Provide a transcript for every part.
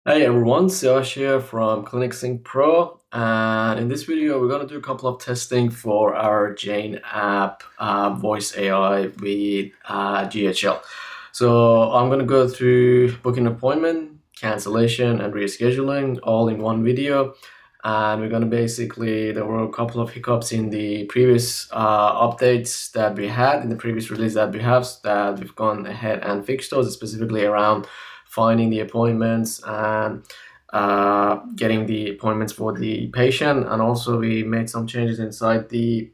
Hey everyone, Josh here from ClinicSync Pro, and in this video we're going to do a couple of testing for our Jane app voice AI with GHL. So I'm going to go through booking appointment, cancellation, and rescheduling all in one video. And we're going to there were a couple of hiccups in the previous updates that we had, in the previous release that we have, that we've gone ahead and fixed those, specifically around finding the appointments and getting the appointments for the patient. And also we made some changes inside the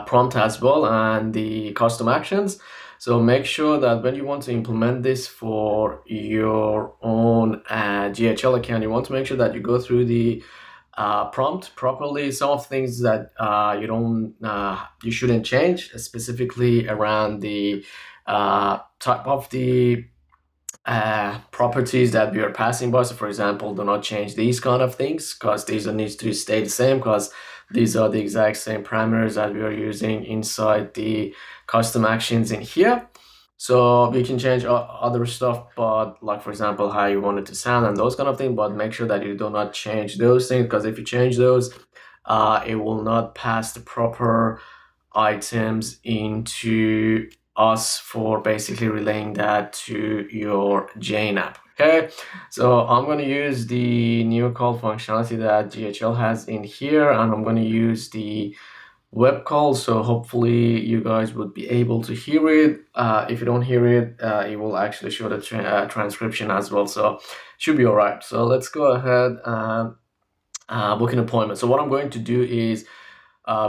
prompt as well and the custom actions. So make sure that when you want to implement this for your own GHL account, you want to make sure that you go through the prompt properly. Some of things that you shouldn't change, specifically around the type of the properties that we are passing by. So for example, do not change these kind of things because these needs to stay the same, because these are the exact same parameters that we are using inside the custom actions in here. So we can change other stuff, but like for example, how you want it to sound and those kind of things, but make sure that you do not change those things, because if you change those, it will not pass the proper items into us for basically relaying that to your Jane app. Okay, so I'm going to use the new call functionality that GHL has in here, and I'm going to use the web call, so hopefully you guys would be able to hear it. If you don't hear it, it will actually show the transcription as well, so should be all right. So let's go ahead and book an appointment. So what I'm going to do is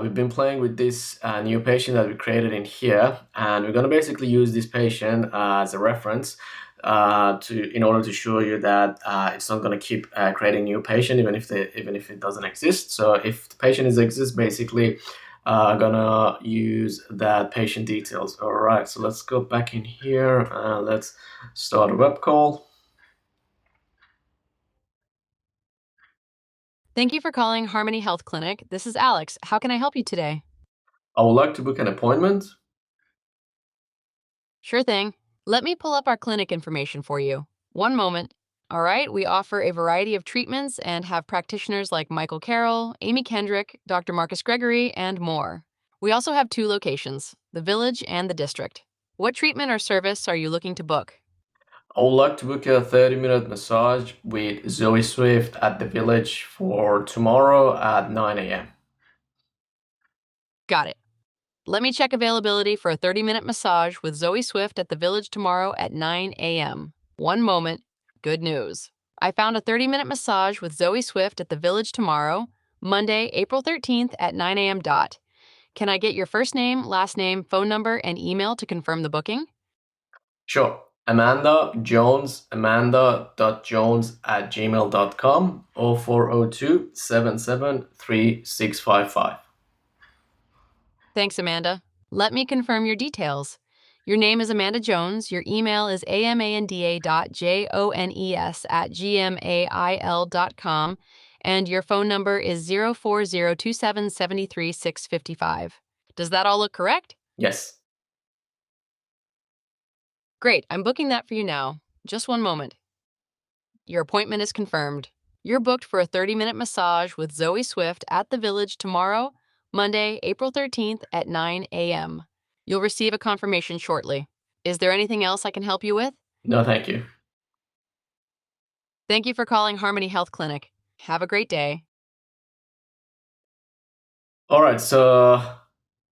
we've been playing with this new patient that we created in here, and we're going to basically use this patient as a reference in order to show you that it's not going to keep creating new patient even if it doesn't exist. So if the patient exists, basically gonna use that patient details. All right, so let's go back in here and let's start a web call. Thank you for calling Harmony Health Clinic. This is Alex. How can I help you today? I would like to book an appointment. Sure thing. Let me pull up our clinic information for you. One moment. All right, we offer a variety of treatments and have practitioners like Michael Carroll, Amy Kendrick, Dr. Marcus Gregory, and more. We also have two locations, the Village and the District. What treatment or service are you looking to book? I would like to book a 30-minute massage with Zoe Swift at the Village for tomorrow at 9 a.m. Got it. Let me check availability for a 30-minute massage with Zoe Swift at the Village tomorrow at 9 a.m. One moment. Good news. I found a 30-minute massage with Zoe Swift at the Village tomorrow, Monday, April 13th at 9 a.m. dot. Can I get your first name, last name, phone number, and email to confirm the booking? Sure. Amanda Jones, amanda.jones@gmail.com, 0402 773655. Thanks, Amanda. Let me confirm your details. Your name is Amanda Jones. Your email is amanda.jones@gmail.com, and your phone number is 0402773 Does that all look correct? Yes. Great, I'm booking that for you now. Just one moment. Your appointment is confirmed. You're booked for a 30-minute massage with Zoe Swift at the Village tomorrow, Monday, April 13th at 9 a.m. You'll receive a confirmation shortly. Is there anything else I can help you with? No, thank you. Thank you for calling Harmony Health Clinic. Have a great day. All right, so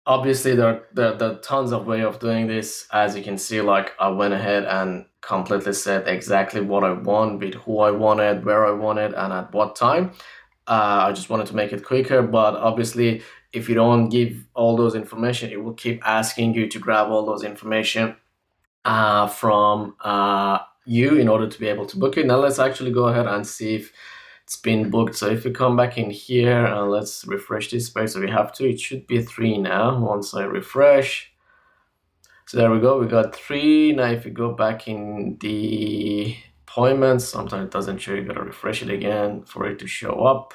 obviously there are tons of way of doing this. As you can see, like I went ahead and completely said exactly what I want, with who I wanted, where I wanted, and at what time. I just wanted to make it quicker, but obviously if you don't give all those information, it will keep asking you to grab all those information from you in order to be able to book it. Now let's actually go ahead and see if it's been booked. So if we come back in here and let's refresh this page, so we have two, it should be 3 now once I refresh. So there we go, we got 3. Now if we go back in the appointments, sometimes it doesn't show, you gotta refresh it again for it to show up.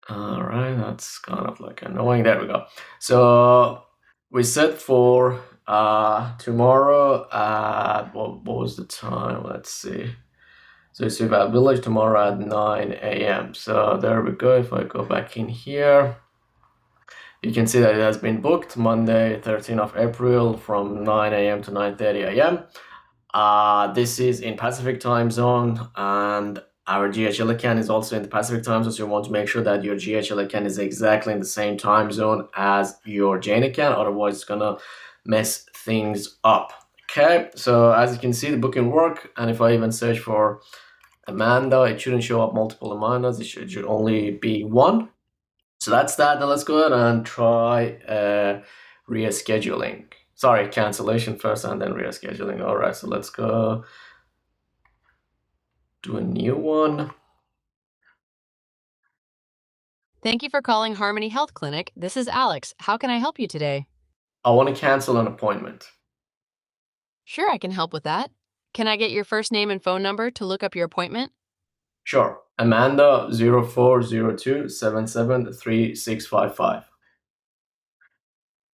All right, that's kind of like annoying. There we go. So we set for Tomorrow at what was the time? Let's see. So it's at Village tomorrow at 9 a.m. So there we go. If I go back in here, you can see that it has been booked Monday, 13th of April from 9 a.m. to 9:30 a.m. This is in Pacific time zone, and our GHL account is also in the Pacific time zone, so you want to make sure that your GHL account is exactly in the same time zone as your Jane account, otherwise it's gonna mess things up. Okay, so as you can see, the booking work, and if I even search for Amanda, it shouldn't show up multiple Amandas, it should only be one. So that's that. Now let's go ahead and try rescheduling. Sorry, cancellation first and then rescheduling. All right, so let's go do a new one. Thank you for calling Harmony Health Clinic. This is Alex. How can I help you today? I want to cancel an appointment. Sure, I can help with that. Can I get your first name and phone number to look up your appointment? Sure. Amanda 0402773655.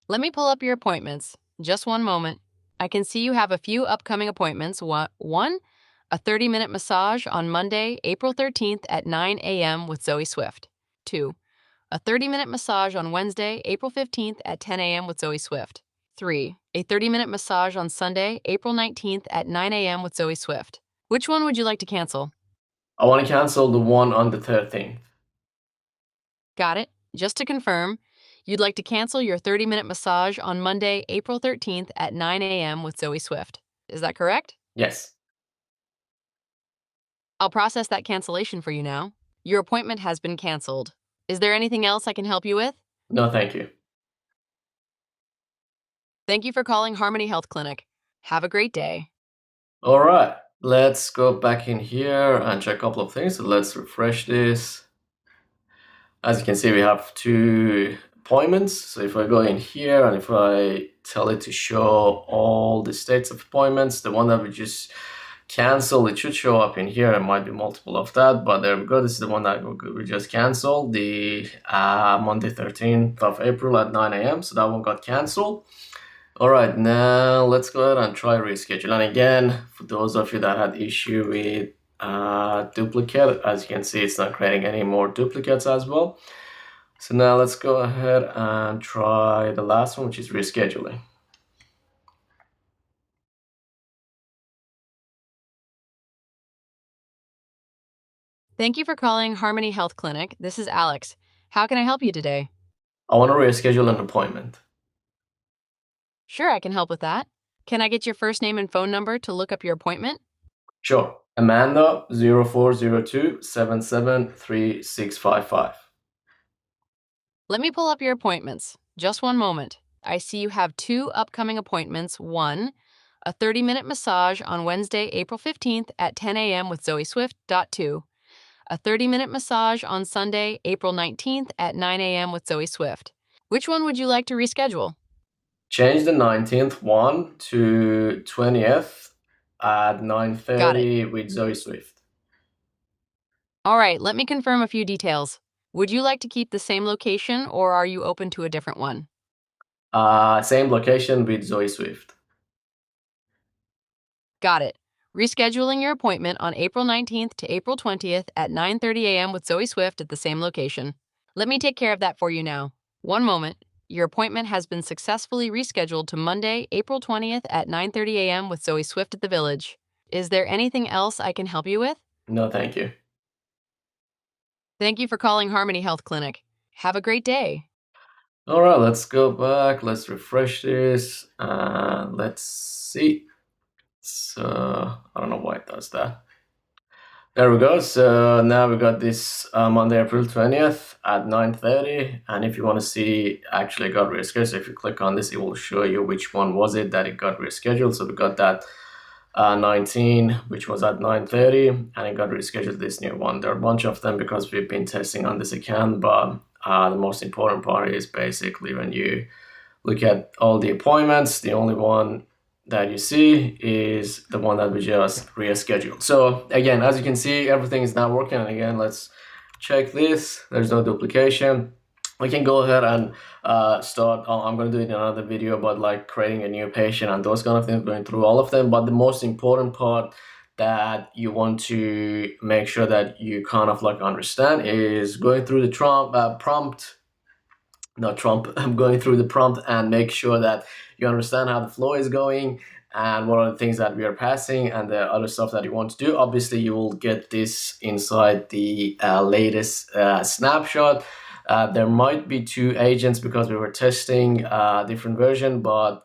Let me pull up your appointments. Just one moment. I can see you have a few upcoming appointments. One, a 30-minute massage on Monday, April 13th at 9 a.m. with Zoe Swift. Two, a 30-minute massage on Wednesday, April 15th at 10 a.m. with Zoe Swift. Three, a 30-minute massage on Sunday, April 19th at 9 a.m. with Zoe Swift. Which one would you like to cancel? I want to cancel the one on the 13th. Got it. Just to confirm, you'd like to cancel your 30-minute massage on Monday, April 13th at 9 a.m. with Zoe Swift. Is that correct? Yes. I'll process that cancellation for you now. Your appointment has been canceled. Is there anything else I can help you with? No, thank you. Thank you for calling Harmony Health Clinic. Have a great day. All right, let's go back in here and check a couple of things. So let's refresh this. As you can see, we have two appointments. So if I go in here and if I tell it to show all the states of appointments, the one that we just canceled, it should show up in here. There might be multiple of that, but there we go. This is the one that we just canceled, the Monday 13th of April at 9 a.m. So that one got canceled. All right, now let's go ahead and try reschedule. And again, for those of you that had issue with duplicate, as you can see, it's not creating any more duplicates as well. So now let's go ahead and try the last one, which is rescheduling. Thank you for calling Harmony Health Clinic. This is Alex. How can I help you today? I want to reschedule an appointment. Sure, I can help with that. Can I get your first name and phone number to look up your appointment? Sure. Amanda 0402773655. Let me pull up your appointments. Just one moment. I see you have two upcoming appointments. One, a 30-minute massage on Wednesday, April 15th at 10 a.m. with Zoe Swift. Two, a 30-minute massage on Sunday, April 19th at 9 a.m. with Zoe Swift. Which one would you like to reschedule? Change the 19th one to 20th at 9:30 with Zoe Swift. All right, let me confirm a few details. Would you like to keep the same location or are you open to a different one? Same location with Zoe Swift. Got it. Rescheduling your appointment on April 19th to April 20th at 9:30 a.m. with Zoe Swift at the same location. Let me take care of that for you now. One moment. Your appointment has been successfully rescheduled to Monday, April 20th at 9:30 a.m. with Zoe Swift at the Village. Is there anything else I can help you with? No, thank you. Thank you for calling Harmony Health Clinic. Have a great day. All right, let's go back. Let's refresh this. Let's see. So I don't know why it does that. There we go. So now we got this Monday, April 20th at 9:30. And if you want to see actually got rescheduled, so if you click on this, it will show you which one was it that it got rescheduled. So we got that 19, which was at 9:30, and it got rescheduled this new one. There are a bunch of them because we've been testing on this account, but the most important part is basically when you look at all the appointments, the only one that you see is the one that we just rescheduled. So again, as you can see, everything is now working. And again, let's check this. There's no duplication. we can go ahead and start. I'm going to do it in another video about like creating a new patient and those kind of things, going through all of them. But the most important part that you want to make sure that you kind of like understand is going through the prompt, not Trump. I'm going through the prompt and make sure that you understand how the flow is going and what are the things that we are passing and the other stuff that you want to do. Obviously, you will get this inside the latest snapshot. There might be two agents because we were testing a different version, but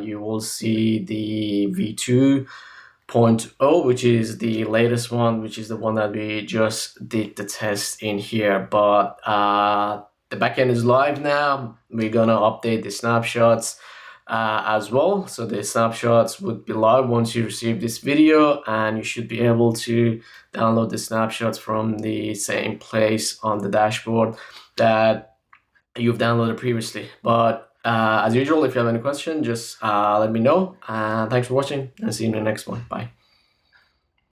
you will see the v2.0, which is the latest one, which is the one that we just did the test in here. But the backend is live now. We're gonna update the snapshots as well. So the snapshots would be live once you receive this video, and you should be able to download the snapshots from the same place on the dashboard that you've downloaded previously. But as usual, if you have any question, just let me know. And thanks for watching, and see you in the next one. Bye.